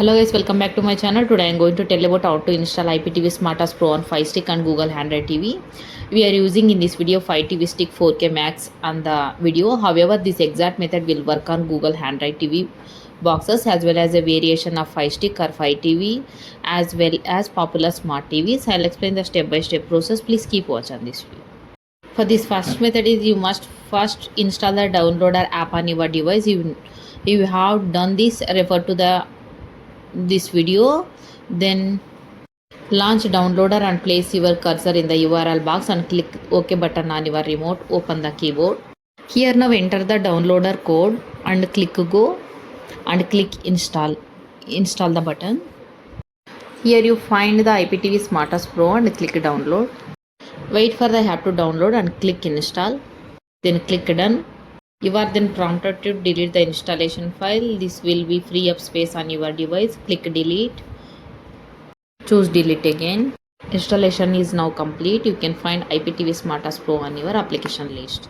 Hello guys, welcome back to my channel. Today I am going to tell about how to install IPTV Smarters Pro on Firestick and Google Android TV. We are using in this video Fire TV Stick 4K Max on the video. However, this exact method will work on Google Android TV boxes as well as a variation of Firestick or Fire TV as well as popular smart TVs. I'll explain the step-by-step process. Please keep watching this video. For this first method is you must first install the downloader app on your device. You have done this, refer to this video, then launch downloader and place your cursor in the URL box and click OK button on your remote. Open the keyboard. Here now enter the downloader code and click go and click install the button. Here you find the IPTV Smarters Pro and click download. Wait for the app to download and click install, then click done. You are then prompted to delete the installation file. This will be free up space on your device. Click delete. Choose delete again. Installation is now complete. You can find IPTV Smarters Pro on your application list.